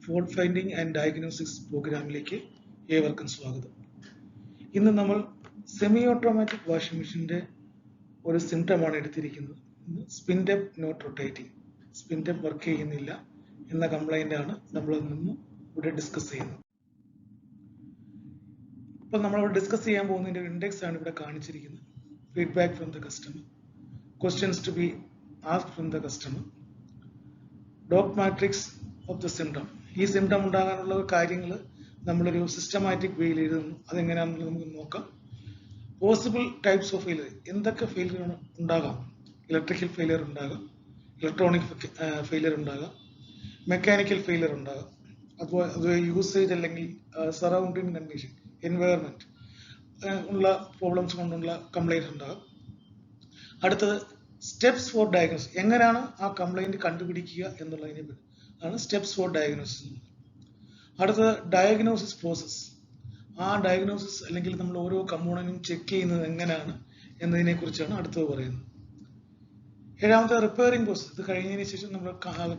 Fault finding and diagnosis പ്രോഗ്രാമിലേക്ക് ഏവർക്കും സ്വാഗതം. ഇന്ന് നമ്മൾ സെമി ഓട്ടോമാറ്റിക് വാഷിംഗ് മെഷീൻ്റെ ഒരു സിംറ്റമാണ് എടുത്തിരിക്കുന്നത്. സ്പിൻഡപ്പ് നോട്ട് റൊട്ടേറ്റിംഗ്, സ്പിൻഡപ്പ് വർക്ക് ചെയ്യുന്നില്ല എന്ന കംപ്ലൈൻ്റ് ആണ് നമ്മൾ നിന്ന് ഇവിടെ ഡിസ്കസ് ചെയ്യുന്നത്. ഇപ്പോൾ നമ്മളിവിടെ ഡിസ്കസ് ചെയ്യാൻ പോകുന്നതിൻ്റെ ഇൻഡെക്സ് ആണ് ഇവിടെ കാണിച്ചിരിക്കുന്നത്. Feedback from the customer, questions to be asked from the customer, dog matrix of the symptom. ഈ സിംറ്റം ഉണ്ടാകാനുള്ള കാര്യങ്ങൾ നമ്മളൊരു സിസ്റ്റമാറ്റിക് വേയിൽ എഴുതുന്നു. അതെങ്ങനെയാണെന്നുള്ളത് നമുക്ക് നോക്കാം. പോസിബിൾ ടൈപ്സ് ഓഫ് ഫെയിലിയർ, എന്തൊക്കെ ഫെയിലിയർ ഉണ്ടാകാം? ഇലക്ട്രിക്കൽ ഫെയിലിയർ ഉണ്ടാകാം, ഇലക്ട്രോണിക് ഫെയിലിയർ ഉണ്ടാകാം, മെക്കാനിക്കൽ ഫെയിലിയർ ഉണ്ടാകാം, അതുപോലെ യൂസേജ് അല്ലെങ്കിൽ സറൗണ്ടിങ് കണ്ടീഷൻ, എൻവയറമെന്റ് ഉള്ള പ്രോബ്ലംസ് കൊണ്ടുള്ള കംപ്ലൈൻറ്റ് ഉണ്ടാകാം. അടുത്തത് സ്റ്റെപ്സ് ഫോർ ഡയഗ്നോസിസ്, എങ്ങനെയാണ് ആ കംപ്ലൈൻറ്റ് കണ്ടുപിടിക്കുക എന്നുള്ളതിനെ പറ്റി ആണ് സ്റ്റെപ്സ് ഫോർ ഡയഗ്നോസിസ്. അടുത്തത് ഡയഗ്നോസിസ് പ്രോസസ്, ആ ഡയഗ്നോസിസ് അല്ലെങ്കിൽ നമ്മൾ ഓരോ കമ്പോണന്റും ചെക്ക് ചെയ്യുന്നത് എങ്ങനെയാണ് എന്നതിനെ കുറിച്ചാണ് അടുത്തത് പറയുന്നത്. ഏഴാമത്തെ റിപ്പയറിംഗ് പ്രോസസ്, ഇത് കഴിഞ്ഞതിന് ശേഷം നമ്മൾ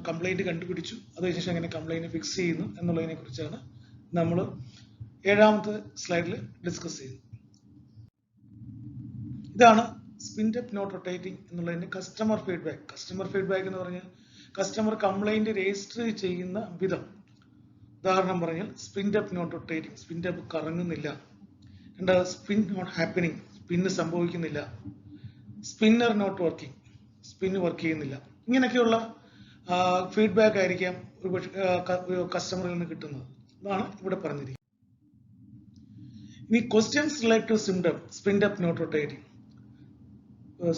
കംപ്ലൈൻറ്റ് കണ്ടുപിടിച്ചു, അതിനുശേഷം എങ്ങനെ കംപ്ലൈൻറ്റ് ഫിക്സ് ചെയ്യുന്നു എന്നുള്ളതിനെ കുറിച്ചാണ് നമ്മൾ ഏഴാമത്തെ സ്ലൈഡിൽ ഡിസ്കസ് ചെയ്യുന്നത്. ഇതാണ് സ്പിൻഡപ്പ് നോട്ട് റൊട്ടേറ്റിംഗ് എന്നുള്ളതിന്റെ കസ്റ്റമർ ഫീഡ്ബാക്ക്. കസ്റ്റമർ ഫീഡ്ബാക്ക് എന്ന് പറഞ്ഞാൽ കസ്റ്റമർ കംപ്ലൈന്റ് രജിസ്റ്റർ ചെയ്യുന്ന വിധം. ഉദാഹരണം പറഞ്ഞാൽ സ്പിൻഡപ്പ് നോട്ട് റൊട്ടേറ്റിംഗ്, സ്പിൻഡപ്പ് കറങ്ങുന്നില്ല. രണ്ടാമത് സ്പിൻ നോട്ട് ഹാപ്പനിങ്, സ്പിന്ന് സംഭവിക്കുന്നില്ല. Spinner not working, spin work ചെയ്യുന്നില്ല. ഇങ്ങനെയൊക്കെയുള്ള ഫീഡ്ബാക്ക് ആയിരിക്കാം കസ്റ്റമറിൽ നിന്ന് കിട്ടുന്നത്. അതാണ് ഇവിടെ പറഞ്ഞിരിക്കുന്നത്. ഇനി questions relate to symptom spin tub not rotating.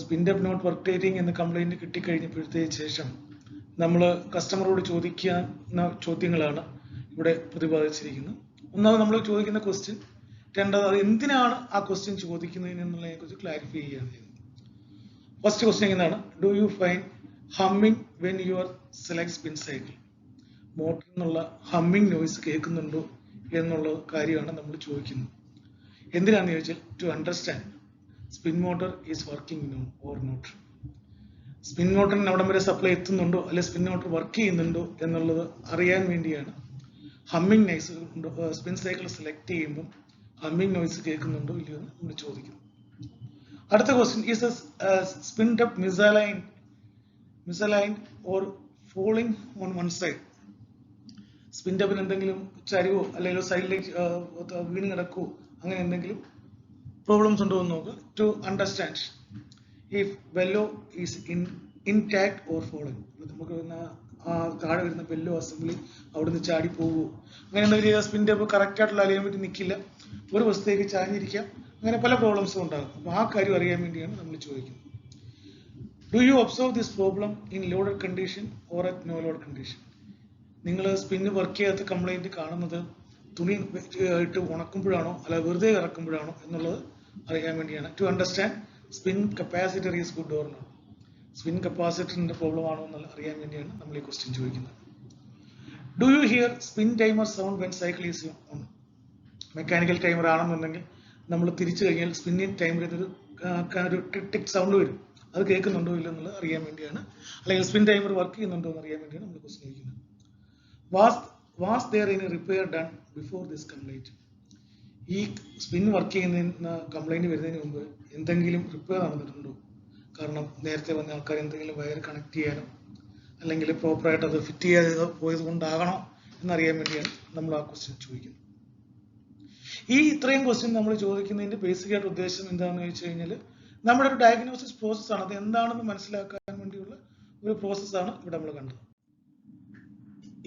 Spin tub not rotating എന്ന കംപ്ലൈന്റ് കിട്ടിക്കഴിഞ്ഞപ്പോഴത്തേക്ക് ശേഷം നമ്മൾ കസ്റ്റമറോട് ചോദിക്കുന്ന ചോദ്യങ്ങളാണ് ഇവിടെ പ്രതിപാദിച്ചിരിക്കുന്നത്. ഒന്നാമത് നമ്മൾ ചോദിക്കുന്ന ക്വസ്റ്റ്യൻ, രണ്ടാമത് അത് എന്തിനാണ് ആ ക്വസ്റ്റ്യൻ ചോദിക്കുന്നതിന് എന്നുള്ളതിനെ കുറിച്ച് ക്ലാരിഫൈ ചെയ്യുകയാണ് ചെയ്യുന്നത്. ഫസ്റ്റ് ക്വസ്റ്റ്യൻ എന്താണ്? Do you find humming when you are select spin cycle? മോട്ടറിൽ നിന്നുള്ള ഹമ്മിങ് നോയ്സ് കേൾക്കുന്നുണ്ടോ എന്നുള്ള കാര്യമാണ് നമ്മൾ ചോദിക്കുന്നത്. എന്തിനാന്ന് ചോദിച്ചാൽ to understand spin motor is working or not. Spin മോട്ടറിന് അവിടം വരെ സപ്ലൈ എത്തുന്നുണ്ടോ അല്ലെ സ്പിൻ മോട്ടർ വർക്ക് ചെയ്യുന്നുണ്ടോ എന്നുള്ളത് അറിയാൻ വേണ്ടിയാണ് humming noise spin cycle select ചെയ്യുമ്പോൾ ഹമ്മിങ് നോയ്സ് കേൾക്കുന്നുണ്ടോ ഇല്ലയോ എന്ന് നമ്മൾ ചോദിക്കുന്നു. അടുത്ത question, is spin tub misalign or falling on one side? Spin ടപ്പിന് എന്തെങ്കിലും ചരിവോ അല്ലെങ്കിൽ സൈഡിലേക്ക് വീണ് കിടക്കുവോ അങ്ങനെ എന്തെങ്കിലും പ്രോബ്ലംസ് ഉണ്ടോ എന്ന് നോക്കുക. To understand if bellow is intact or following, നമുക്ക് താഴെ വരുന്ന ബെല്ലോ അസംബ്ലി അവിടുന്ന് ചാടി പോകുമോ, അങ്ങനെ എന്തെങ്കിലും സ്പിൻ ടപ്പ് കറക്റ്റ് ആയിട്ടുള്ള അലൈൻമെന്റ് നിൽക്കില്ല, ഒരു വശത്തേക്ക് ചാഞ്ഞിരിക്കാം, അങ്ങനെ പല പ്രോബ്ലംസും ഉണ്ടാകും. അപ്പോൾ ആ കാര്യം അറിയാൻ വേണ്ടിയാണ് നമ്മൾ ചോദിക്കുന്നത്. Do you observe this problem in loaded condition or at no load condition? നിങ്ങൾ സ്പിന്ന് വർക്ക് ചെയ്യാത്ത കംപ്ലൈന്റ് കാണുന്നത് തുണി ഇട്ട് ഉണക്കുമ്പോഴാണോ അല്ല വെറുതെ ഇറക്കുമ്പോഴാണോ എന്നുള്ളത് അറിയാൻ വേണ്ടിയാണ്. To understand spin capacitor is good or not, spin കപ്പാസിറ്ററിന്റെ പ്രോബ്ലം ആണോ എന്നുള്ള അറിയാൻ വേണ്ടിയാണ് നമ്മൾ ഈ ക്വസ്റ്റ്യൻ ചോദിക്കുന്നത്. Do you hear spin timer sound when cycle is on? Mechanical timer ആണെന്നുണ്ടെങ്കിൽ നമ്മൾ തിരിച്ചു കഴിഞ്ഞാൽ സ്പിന്നിങ് ടൈമറിൽ ഒരു ടിക് സൗണ്ട് വരും, അത് കേൾക്കുന്നുണ്ടോ ഇല്ലോ എന്നുള്ളത് അറിയാൻ വേണ്ടിയാണ്, അല്ലെങ്കിൽ സ്പിൻ ടൈമർ വർക്ക് ചെയ്യുന്നുണ്ടോ എന്ന് അറിയാൻ വേണ്ടിയാണ് നമ്മൾ ക്വസ്റ്റ്യൻ ചോദിക്കുന്നത്. Was there any repair done before this complaint? ഈ സ്പിൻ വർക്ക് ചെയ്യുന്ന കംപ്ലൈന്റ് വരുന്നതിന് മുമ്പ് എന്തെങ്കിലും റിപ്പയർ നടന്നിട്ടുണ്ടോ? കാരണം നേരത്തെ വന്ന ആൾക്കാർ എന്തെങ്കിലും വയർ കണക്ട് ചെയ്യാനോ അല്ലെങ്കിൽ പ്രോപ്പറായിട്ട് അത് ഫിറ്റ് ചെയ്യാതെ പോയത് കൊണ്ടാകണോ എന്നറിയാൻ വേണ്ടിയാണ് നമ്മൾ ആ ക്വസ്റ്റ്യൻ ചോദിക്കുന്നത്. ഈ ഇത്രയും ക്വസ്റ്റ്യൻ നമ്മൾ ചോദിക്കുന്നതിന്റെ ബേസിക് ആയിട്ട് ഉദ്ദേശം എന്താണെന്ന് ചോദിച്ചു കഴിഞ്ഞാൽ നമ്മുടെ ഒരു ഡയഗ്നോസിസ് പ്രോസസ് ആണ്. അത് എന്താണെന്ന് മനസ്സിലാക്കാൻ വേണ്ടിയുള്ള ഒരു പ്രോസസ്സാണ് ഇവിടെ നമ്മൾ കണ്ടത്.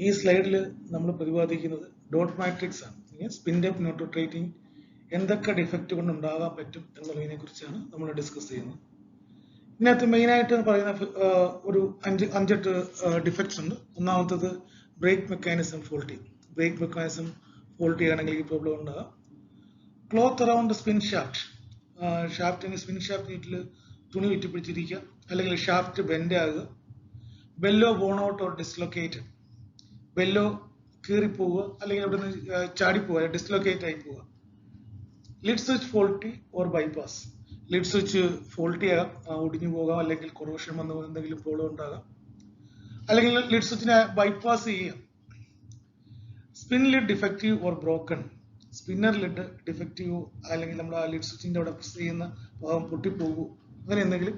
ഈ സ്ലൈഡിൽ നമ്മൾ പ്രതിപാദിക്കുന്നത് ഡോട്ട് മാട്രിക്സ് ആണ്. സ്പിൻഡപ്പ് നോട്ട് റൊട്ടേറ്റിംഗ് എന്തൊക്കെ ഡിഫക്റ്റ് കൊണ്ട് ഉണ്ടാകാൻ പറ്റും എന്നുള്ളതിനെ കുറിച്ചാണ് നമ്മൾ ഡിസ്കസ് ചെയ്യുന്നത്. ഇതിനകത്ത് മെയിനായിട്ട് പറയുന്ന ഒരു അഞ്ചെട്ട് ഡിഫക്ട്സ് ഉണ്ട്. ഒന്നാമത്തത് brake mechanism faulty. Brake mechanism faulty ആണെങ്കിൽ ഈ പ്രോബ്ലം ഉണ്ടാകാം. ക്ലോത്ത് അറൗണ്ട് സ്പിൻ ഷാഫ്റ്റ്, ഷാഫ്റ്റിന് സ്പിൻ ഷാഫ്റ്റിൽ തുണി വിറ്റിപ്പിടിച്ചിരിക്കുക അല്ലെങ്കിൽ ഷാഫ്റ്റ് ബെൻഡ് ആകുക. Bellow worn out or dislocated, bellow കീറിപ്പോവുക അല്ലെങ്കിൽ അവിടെ നിന്ന് ചാടിപ്പോവുക, ഡിസ്ലൊക്കേറ്റ് ആയി പോവുക. Lid switch faulty or bypass, lid switch faulty ആകാം, ഒടിഞ്ഞു പോകാം, അല്ലെങ്കിൽ കൊറോഷൻ വന്ന് എന്തെങ്കിലും പ്രോബ്ലം ഉണ്ടാകാം, അല്ലെങ്കിൽ ലിഡ് സ്വിച്ചിനെ ബൈപ്പാസ് ചെയ്യാം. Spin lid defective or broken, spinner lid ഡിഫക്റ്റീവോ അല്ലെങ്കിൽ നമ്മുടെ ആ ലിഡ് സ്വിച്ചിന്റെ അവിടെ പ്രസ് ചെയ്യുന്ന ഭാഗം പൊട്ടിപ്പോകൂ, അങ്ങനെ എന്തെങ്കിലും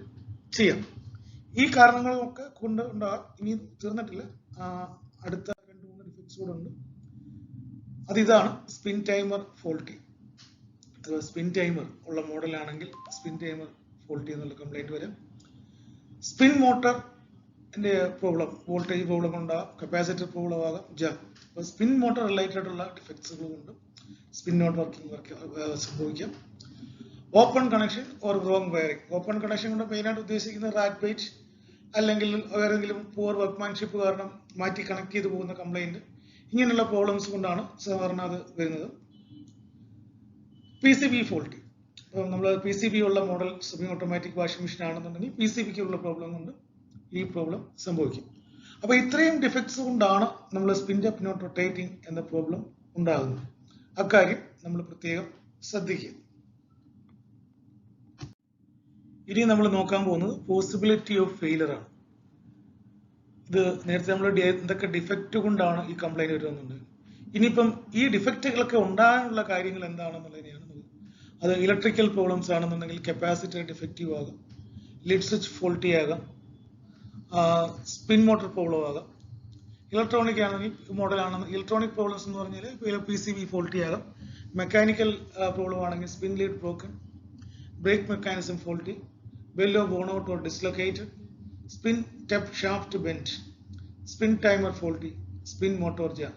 ചെയ്യാം. ഈ കാരണങ്ങളൊക്കെ കൊണ്ട് ഉണ്ടാകാം. ഇനി തീർന്നിട്ടില്ല, അടുത്ത 2-3 ഡിഫക്ട്സ് കൂടെ ഉണ്ട്. അതിതാണ് സ്പിൻ ടൈമർ ഫോൾട്ടി. അഥവാ സ്പിൻ ടൈമർ ഉള്ള മോഡലാണെങ്കിൽ സ്പിൻ ടൈമർ ഫോൾട്ടി എന്നുള്ള കംപ്ലൈന്റ് വരാം. സ്പിൻ മോട്ടറിന്റെ പ്രോബ്ലം, വോൾട്ടേജ് പ്രോബ്ലം ഉണ്ടാകാം, കപ്പാസിറ്റർ പ്രോബ്ലം ആകാം, ജാം. അപ്പോൾ സ്പിൻ മോട്ടർ റിലേറ്റഡ് ഉള്ള ഡിഫക്ട്സുകൾ കൊണ്ട് സ്പിൻ നോട്ട് വർക്കിംഗ് സംഭവിക്കാം. Open connection or wrong wiring. Open connection കൊണ്ട് മെയിനായിട്ട് ഉദ്ദേശിക്കുന്ന റാറ്റ് ബൈറ്റ് അല്ലെങ്കിൽ ഏതെങ്കിലും പുവർ വർക്ക്മാൻഷിപ്പ് കാരണം മാറ്റി കണക്ട് ചെയ്ത് പോകുന്ന കംപ്ലൈന്റ്, ഇങ്ങനെയുള്ള പ്രോബ്ലംസ് കൊണ്ടാണ് സാധാരണ അത് വരുന്നത്. PCB faulty. അപ്പോൾ നമ്മൾ PCB ഉള്ള model semi automatic washing machine ആണെന്നുണ്ടെങ്കിൽ PCBക്ക് ഉള്ള പ്രോബ്ലം കൊണ്ട് ഈ പ്രോബ്ലം സംഭവിക്കും. അപ്പോൾ ഇത്രയും ഡിഫക്ട്സ് കൊണ്ടാണ് നമ്മൾ സ്പിൻ അപ്പ് നോട്ട് റൊട്ടേറ്റിംഗ് എന്ന പ്രോബ്ലം ഉണ്ടാകുന്നത്. അക്കാര്യം നമ്മൾ പ്രത്യേകം ശ്രദ്ധിക്കുക. ഇനി നമ്മൾ നോക്കാൻ പോകുന്നത് പോസിബിലിറ്റി ഓഫ് ഫെയിലർ ആണ്. ഇത് നേരത്തെ നമ്മൾ എന്തൊക്കെ ഡിഫക്റ്റ് കൊണ്ടാണ് ഈ കംപ്ലൈന്റ് വരുന്നുണ്ട്. ഇനിയിപ്പം ഈ ഡിഫക്റ്റുകളൊക്കെ ഉണ്ടാകാനുള്ള കാര്യങ്ങൾ എന്താണെന്നുള്ളതിനെയാണ്. അത് ഇലക്ട്രിക്കൽ പ്രോബ്ലംസ് ആണെന്നുണ്ടെങ്കിൽ കപ്പാസിറ്റർ ഡിഫക്റ്റീവ് ആകാം, ലിഡ് സ്വിച്ച് ഫോൾട്ടി ആകാം, സ്പിൻ മോട്ടർ പ്രോബ്ലം ആകാം. ഇലക്ട്രോണിക് ആണെങ്കിൽ മോഡലാണെങ്കിൽ ഇലക്ട്രോണിക് പ്രോബ്ലംസ് എന്ന് പറഞ്ഞാൽ PCB ഫോൾട്ടി ആകാം. മെക്കാനിക്കൽ പ്രോബ്ലം ആണെങ്കിൽ spin lid broken, brake mechanism faulty, bellow worn out or dislocated, spin tub shaft bend, spin timer faulty, spin motor jam.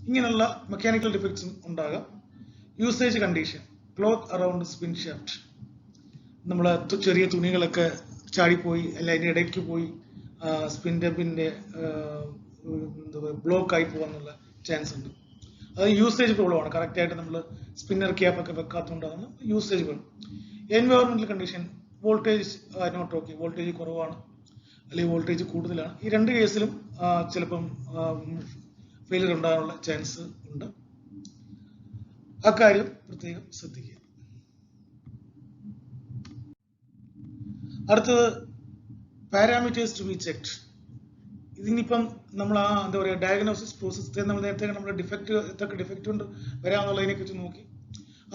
ഇങ്ങനെയുള്ള mechanical ഡിഫക്ട്സും ഉണ്ടാകാം. Usage condition, cloth around spin shaft. നമ്മൾ ചെറിയ തുണികളൊക്കെ ചാടിപ്പോയി അല്ല അതിൻ്റെ ഇടയ്ക്ക് പോയി സ്പിൻ ടെപ്പിന്റെ ബ്ലോക്ക് ആയി പോകാനുള്ള ചാൻസ് ഉണ്ട്. അത് യൂസേജ് പ്രോബ്ലമാണ്. കറക്റ്റ് ആയിട്ട് നമ്മൾ സ്പിന്നർ ക്യാപ്പ് ഒക്കെ വെക്കാത്തതുകൊണ്ടാണ് യൂസേജ് വേണം. എൻവയോൺമെന്റൽ condition, voltage not okay, voltage കുറവാണ് അല്ലെങ്കിൽ വോൾട്ടേജ് കൂടുതലാണ്. ഈ രണ്ട് കേസിലും ചിലപ്പം ഫെയിലിയർ ഉണ്ടാകാനുള്ള ചാൻസ് ഉണ്ട്. അക്കാര്യം പ്രത്യേകം ശ്രദ്ധിക്കുക. അടുത്തത് പാരാമീറ്റേഴ്സ് ടു ബി ചെക്ഡ്. ഇതിനിപ്പം നമ്മൾ എന്താ പറയുക ഡയഗ്നോസിസ് പ്രോസസ് നമ്മൾ നേരത്തെ നമ്മുടെ ഡിഫക്റ്റ് ഏതൊക്കെ ഡിഫക്റ്റ് കൊണ്ട് വരാമെന്നുള്ളതിനെ കുറിച്ച് നോക്കി.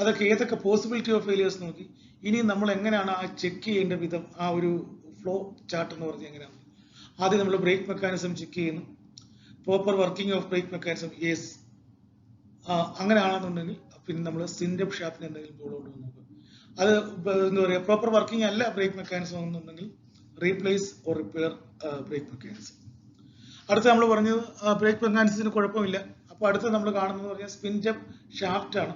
അതൊക്കെ ഏതൊക്കെ പോസിബിലിറ്റി ഓഫ് ഫെയിലിയേഴ്സ് നോക്കി. ഇനി നമ്മൾ എങ്ങനെയാണ് ആ ചെക്ക് ചെയ്യേണ്ട വിധം, ആ ഒരു ഫ്ലോ ചാർട്ട് എന്ന് പറഞ്ഞാൽ എങ്ങനെയാണ്. ആദ്യം നമ്മൾ ബ്രേക്ക് മെക്കാനിസം ചെക്ക് ചെയ്യുന്നു. Proper working of brake mechanism yes, അങ്ങനെയാണെന്നുണ്ടെങ്കിൽ പിന്നെ നമ്മൾ സിൻഡപ്പ് ഷാഫ്റ്റിന് എന്തെങ്കിലും പ്രോബ്ലം ഉണ്ടോ നോക്കുക. അത് എന്താ പറയുക പ്രോപ്പർ വർക്കിംഗ് അല്ല ബ്രേക്ക് മെക്കാനിസം എന്നുണ്ടെങ്കിൽ replace or repair brake mechanism. അടുത്ത നമ്മൾ പറഞ്ഞത് ബ്രേക്ക് മെക്കാനിസത്തിന് കുഴപ്പമില്ല. അപ്പോൾ അടുത്ത നമ്മൾ കാണുന്നത് പറഞ്ഞാൽ സ്പിൻ ടെപ്പ് ഷാഫ്റ്റ് ആണ്.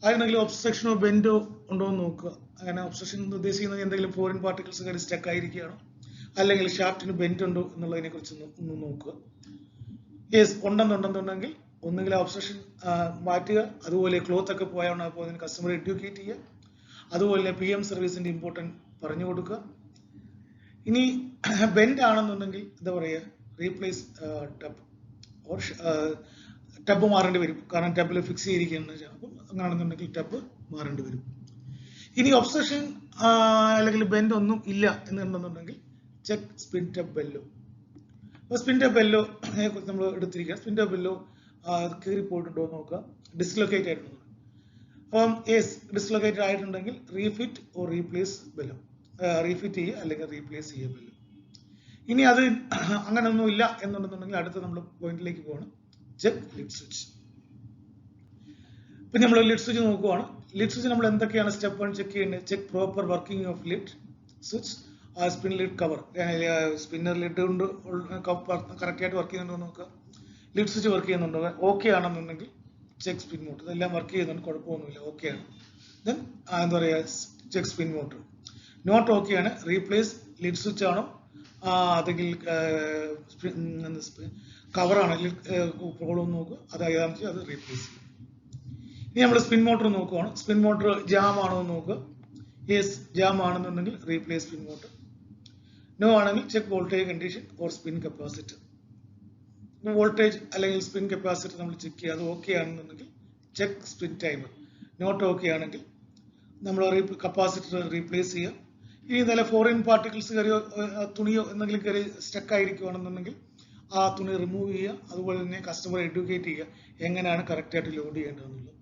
അതിനെന്തെങ്കിലും ഒബ്സ്ട്രക്ഷനോ ബെൻഡോ ഉണ്ടോ എന്ന് നോക്കുക. അങ്ങനെ ഒബ്സ്ട്രക്ഷൻ ഉദ്ദേശിക്കുന്നത് എന്തെങ്കിലും ഫോറിൻ പാർട്ടിക്കിൾസ് കയറി സ്റ്റക്ക് ആയിരിക്കുകയാണോ അല്ലെങ്കിൽ ഷാഫ്റ്റിന് ബെൻഡ് ഉണ്ടോ എന്നുള്ളതിനെ കുറിച്ച് ഒന്ന് നോക്കുക. യെസ് ഉണ്ടെന്നുണ്ടെന്നുണ്ടെങ്കിൽ ഒന്നുകിൽ ഒബ്സ്ട്രക്ഷൻ മാറ്റുക, അതുപോലെ ക്ലോത്ത് ഒക്കെ പോയാണ് അപ്പോൾ അതിന് കസ്റ്റമറെ എഡ്യൂക്കേറ്റ് ചെയ്യുക, അതുപോലെ PM സർവീസിന്റെ ഇമ്പോർട്ടൻറ്റ് പറഞ്ഞു കൊടുക്കുക. ഇനി ബെൻഡ് ആണെന്നുണ്ടെങ്കിൽ എന്താ പറയുക റീപ്ലേസ് ടബ് ഓർ ടബ് മാറേണ്ടി വരും. കാരണം ടബിൽ ഫിക്സ് ചെയ്തിരിക്കുകയാണ്. അപ്പം അങ്ങനെയാണെന്നുണ്ടെങ്കിൽ ടബ് മാറേണ്ടി വരും. ഇനി ഒബ്സ്ട്രക്ഷൻ അല്ലെങ്കിൽ ബെൻഡ് ഒന്നും ഇല്ല എന്നുണ്ടെന്നുണ്ടെങ്കിൽ ചെക്ക് സ്പിൻ ടബ് ബെല്ലോ. അപ്പോൾ സ്പിൻ ടബ് ബെല്ലോ കുറിച്ച് നമ്മൾ എടുത്തിരിക്കുക. സ്പിൻ ടബ് ബെല്ലോ കീറി പോയിട്ടുണ്ടോ നോക്കുക, ഡിസ്ലൊക്കേറ്റ് ആയിട്ടുണ്ടോ. അപ്പം ഡിസ്ലൊക്കേറ്റഡ് ആയിട്ടുണ്ടെങ്കിൽ refit or replace bellow, refit ചെയ്യുക അല്ലെങ്കിൽ റീപ്ലേസ് ചെയ്യുക ബെല്ലോ. ഇനി അത് അങ്ങനെയൊന്നും ഇല്ല എന്നുണ്ടെന്നുണ്ടെങ്കിൽ അടുത്ത നമ്മൾ പോയിന്റിലേക്ക് പോകണം, ചെക്ക് ലിഡ് സ്വിച്ച്. ഇപ്പം നമ്മൾ ലിഡ് സ്വിച്ച് നോക്കുവാണ്. ലിഡ് സ്വിച്ച് നമ്മൾ എന്തൊക്കെയാണ് സ്റ്റെപ്പ് 1 ചെക്ക് ചെയ്യേണ്ടത്? Check proper working of lid switch, spin lid cover, spinner lid കൊണ്ട് കറക്റ്റ് ആയിട്ട് വർക്ക് ചെയ്യുന്നുണ്ടോ നോക്കുക. ലിഡ് സ്വിച്ച് വർക്ക് ചെയ്യുന്നുണ്ടോ, ഓക്കെ ആണെന്നുണ്ടെങ്കിൽ ചെക്ക് സ്പിൻ മോട്ടർ. ഇതെല്ലാം വർക്ക് ചെയ്യുന്നുണ്ട്, കുഴപ്പമൊന്നുമില്ല, ഓക്കെ ആണ്. ദെൻ എന്താ പറയുക check spin motor. Not okay ആണ്, റീപ്ലേസ് ലിഡ് സ്വിച്ച് ആണോ അതെങ്കിൽ കവറാണെങ്കിൽ പ്രോബ്ലം നോക്കുക, അത് ഏതാണെന്ന് വെച്ചാൽ അത് റീപ്ലേസ് ചെയ്യും. ഇനി നമ്മൾ സ്പിൻ മോട്ടർ നോക്കുവാണ്. സ്പിൻ മോട്ടർ ജാം ആണോ എന്ന് നോക്കുക. യെസ് ജാം ആണെന്നുണ്ടെങ്കിൽ റീപ്ലേസ് സ്പിൻ മോട്ടർ. നോ ആണെങ്കിൽ check voltage condition or spin capacitor. Voltage അല്ലെങ്കിൽ സ്പിൻ കപ്പാസിറ്റർ നമ്മൾ ചെക്ക് ചെയ്യുക, അത് ഓക്കെ ആണെന്നുണ്ടെങ്കിൽ check spin timer. Not okay ആണെങ്കിൽ നമ്മൾ കപ്പാസിറ്റർ റീപ്ലേസ് ചെയ്യുക. ഇനി നല്ല ഫോറിൻ പാർട്ടിക്കിൾസ് കയറിയോ തുണിയോ എന്തെങ്കിലും കയറി സ്റ്റക്ക് ആയിരിക്കുകയാണെന്നുണ്ടെങ്കിൽ ആ തുണി റിമൂവ് ചെയ്യുക. അതുപോലെ തന്നെ കസ്റ്റമറെ എഡ്യൂക്കേറ്റ് ചെയ്യുക എങ്ങനെയാണ് കറക്റ്റായിട്ട് ലോഡ് ചെയ്യേണ്ടതെന്നുള്ളത്.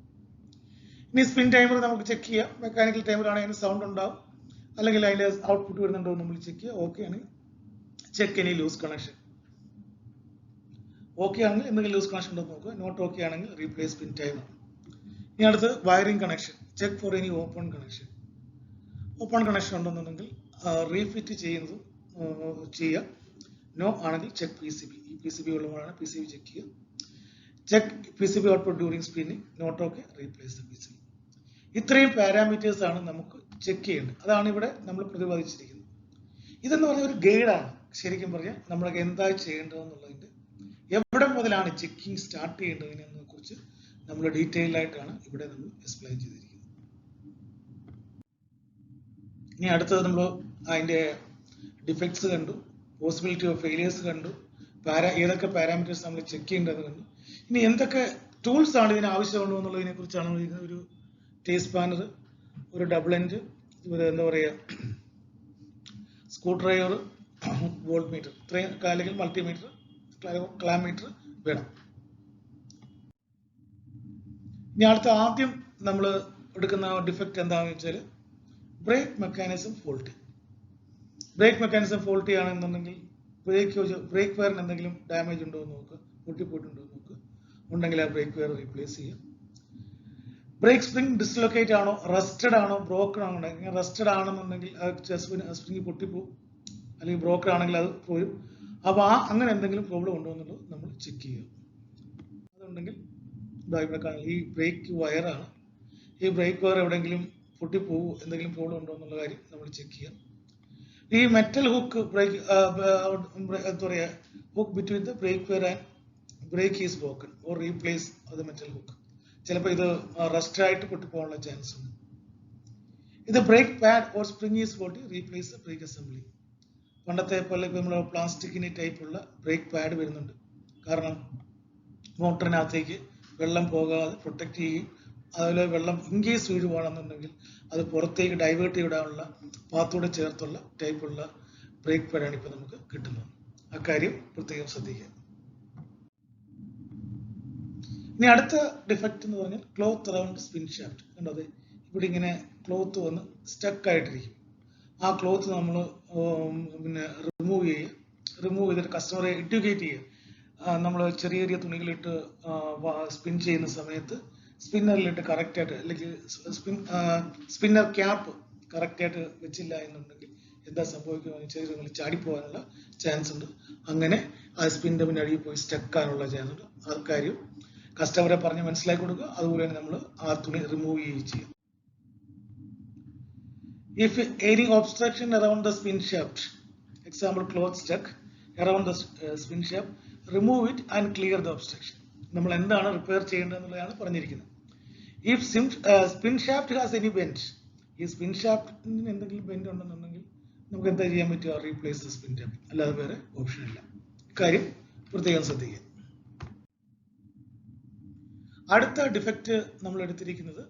ഇനി സ്പിൻ ടൈമർ നമുക്ക് ചെക്ക് ചെയ്യാം. മെക്കാനിക്കൽ ടൈമർ ആണെങ്കിൽ അതിന് സൗണ്ട് ഉണ്ടാവും, അല്ലെങ്കിൽ അതിൻ്റെ ഔട്ട്പുട്ട് വരുന്നുണ്ടോ എന്ന് നമ്മൾ ചെക്ക് ചെയ്യുക. ഓക്കെ ആണെങ്കിൽ check any loose connection. Okay ആണെങ്കിൽ എന്തെങ്കിലും ലൂസ് കണക്ഷൻ ഉണ്ടോ നോക്കുക. നോട്ട് ഓക്കെ ആണെങ്കിൽ റീപ്ലേസ് സ്പിൻ ടൈമർ. ഇനി അടുത്ത് wiring connection. Check for any open connection. Open connection ഉണ്ടെന്നുണ്ടെങ്കിൽ റീഫിറ്റ് ചെയ്യുന്നത് ചെയ്യുക. നോ ആണെങ്കിൽ ചെക്ക് PCB. ഈ PCB ഉള്ളതാണ് PCB ചെക്ക് ചെയ്യുക. Check PCB output during spinning. Not okay replace the PCB. ഇത്രയും പാരാമീറ്റേഴ്സ് ആണ് നമുക്ക് ചെക്ക് ചെയ്യേണ്ടത്. അതാണ് ഇവിടെ നമ്മൾ പ്രതിപാദിച്ചിരിക്കുന്നത്. ഇതെന്ന് പറഞ്ഞ ഒരു ഗൈഡാണ്. ശരിക്കും പറഞ്ഞാൽ നമ്മളൊക്കെ എന്താ ചെയ്യേണ്ടതെന്നുള്ളതിന്റെ എവിടെ മുതലാണ് ചെക്കിംഗ് സ്റ്റാർട്ട് ചെയ്യേണ്ടതിനെ കുറിച്ച് നമ്മൾ ഡീറ്റെയിൽ ആയിട്ടാണ് ഇവിടെ നമ്മൾ എക്സ്പ്ലെയിൻ ചെയ്തിരിക്കുന്നത്. ഇനി അടുത്തത് നമ്മൾ അതിന്റെ ഡിഫക്ട്സ് കണ്ടു, പോസിബിലിറ്റി ഓഫ് ഫെയിലിയേഴ്സ് കണ്ടു, ഏതൊക്കെ പാരാമീറ്റേഴ്സ് നമ്മൾ ചെക്ക് ചെയ്യേണ്ടത് കണ്ടു. ഇനി എന്തൊക്കെ ടൂൾസ് ആണ് ഇതിന് ആവശ്യമുള്ളൂ എന്നുള്ളതിനെ കുറിച്ചാണ് ഒരു ടേപ്പ് സ്പാനർ, ഒരു ഡബിൾ എൻഡ്, എന്താ പറയുക, സ്ക്രൂ ഡ്രൈവർ, വോൾട്ട് മീറ്റർ, ഇത്രയും അല്ലെങ്കിൽ മൾട്ടിമീറ്റർ, ക്ലാമീറ്റർ വേണം. ഇനി അടുത്ത ആദ്യം നമ്മൾ എടുക്കുന്ന ഡിഫക്റ്റ് എന്താണെന്ന് വെച്ചാൽ brake mechanism faulty. Brake mechanism faulty ആണെന്നുണ്ടെങ്കിൽ ബ്രേക്ക് വയറിന് എന്തെങ്കിലും ഡാമേജ് ഉണ്ടോ എന്ന് നോക്കുക, പൊട്ടിപ്പോയിട്ടുണ്ടോ എന്ന് നോക്കുക. ഉണ്ടെങ്കിൽ ആ ബ്രേക്ക് വയർ റീപ്ലേസ് ചെയ്യുക. ബ്രേക്ക് സ്പ്രിംഗ് ഡിസ്ലൊക്കേറ്റ് ആണോ, റസ്റ്റഡ് ആണോ, ബ്രോക്കൺ ആണോ. റസ്റ്റഡ് ആണെന്നുണ്ടെങ്കിൽ സ്പ്രിംഗ് പൊട്ടിപ്പോവും, അല്ലെങ്കിൽ ബ്രോക്കൺ ആണെങ്കിൽ അത് പോരും. അപ്പോൾ അങ്ങനെ എന്തെങ്കിലും പ്രോബ്ലം ഉണ്ടോ എന്നുള്ളത് നമ്മൾ ചെക്ക് ചെയ്യുക. അതുണ്ടെങ്കിൽ ഇവിടെ കാണാം, ഈ ബ്രേക്ക് വയറാണ്. ഈ ബ്രേക്ക് വയർ എവിടെയെങ്കിലും പൊട്ടിപ്പോവോ, എന്തെങ്കിലും പ്രോബ്ലം ഉണ്ടോ എന്നുള്ള കാര്യം നമ്മൾ ചെക്ക് ചെയ്യാം. ഈ മെറ്റൽ ഹുക്ക് ബ്രേക്ക് എന്താ പറയുക, hook between the brake wire and brake is broken or replace the metal hook. ചിലപ്പോൾ ഇത് റസ്റ്റ് ആയിട്ട് പൊട്ടിപ്പോകാനുള്ള ചാൻസ് ഉണ്ട്. ഇത് brake pad or spring is faulty, replace the brake assembly. പണ്ടത്തെ പോലെ ഇപ്പോൾ നമ്മൾ പ്ലാസ്റ്റിക്കിന് ടൈപ്പുള്ള ബ്രേക്ക് പാഡ് വരുന്നുണ്ട്. കാരണം മോട്ടറിനകത്തേക്ക് വെള്ളം പോകാതെ പ്രൊട്ടക്ട് ചെയ്യും. അതുപോലെ വെള്ളം ഇൻകേസ് വീഴുവാണെന്നുണ്ടെങ്കിൽ അത് പുറത്തേക്ക് ഡൈവേർട്ട് ചെയ്തിടാനുള്ള പാത്തോടെ ചേർത്തുള്ള ടൈപ്പുള്ള ബ്രേക്ക് പാഡാണ് ഇപ്പോൾ നമുക്ക് കിട്ടുന്നത്. അക്കാര്യം പ്രത്യേകം ശ്രദ്ധിക്കുക. ഇനി അടുത്ത ഡിഫക്റ്റ് എന്ന് പറഞ്ഞാൽ ക്ലോത്ത് അറൗണ്ട് സ്പിൻ ഷാഫ്റ്റ്. കണ്ടോ, അതെ ഇവിടെ ഇങ്ങനെ ക്ലോത്ത് വന്ന് സ്റ്റക്ക് ആയിട്ടിരിക്കും. ആ ക്ലോത്ത് നമ്മൾ പിന്നെ റിമൂവ് ചെയ്യുക. റിമൂവ് ചെയ്തിട്ട് കസ്റ്റമറെ എഡ്യൂക്കേറ്റ് ചെയ്യുക. നമ്മൾ ചെറിയ ചെറിയ തുണികളിട്ട് സ്പിൻ ചെയ്യുന്ന സമയത്ത് സ്പിന്നറിലിട്ട് കറക്റ്റായിട്ട്, അല്ലെങ്കിൽ സ്പിന്നർ ക്യാപ്പ് കറക്റ്റായിട്ട് വെച്ചില്ല എന്നുണ്ടെങ്കിൽ എന്താ സംഭവിക്കുക, ചെറിയ ചാടിപ്പോകാനുള്ള ചാൻസ് ഉണ്ട്. അങ്ങനെ ആ സ്പിൻ്റെ പിന്നെ അടിയിൽ പോയി സ്റ്റക്കാനുള്ള ചാൻസ് ഉണ്ട്. ആ കാര്യം കസ്റ്റമറെ പറഞ്ഞ് മനസ്സിലാക്കി കൊടുക്കുക. അതുപോലെ തന്നെ നമ്മൾ ആ തുണി റിമൂവ് ചെയ്യുകയും ചെയ്യും. If any obstruction around the spin shaft, example cloth stuck around the spin shaft, remove it and clear the obstruction. നമ്മൾ എന്താണ് റിപ്പയർ ചെയ്യേണ്ടതെന്നുള്ളതാണ് പറഞ്ഞിരിക്കുന്നത്. If spin shaft has any bend, ഈ സ്പിൻ ഷാഫ്റ്റിന് എന്തെങ്കിലും ബെൻഡ് ഉണ്ടെന്നുണ്ടെങ്കിൽ നമുക്ക് എന്താ ചെയ്യാൻ പറ്റുക, റീപ്ലേസ് ദ സ്പിൻ ടാപ്പ്, അല്ലാതെ വേറെ ഓപ്ഷൻ ഇല്ല. ഇക്കാര്യം പ്രത്യേകം ശ്രദ്ധിക്കുക. അടുത്ത ഡിഫക്റ്റ് നമ്മൾ എടുത്തിരിക്കുന്നത്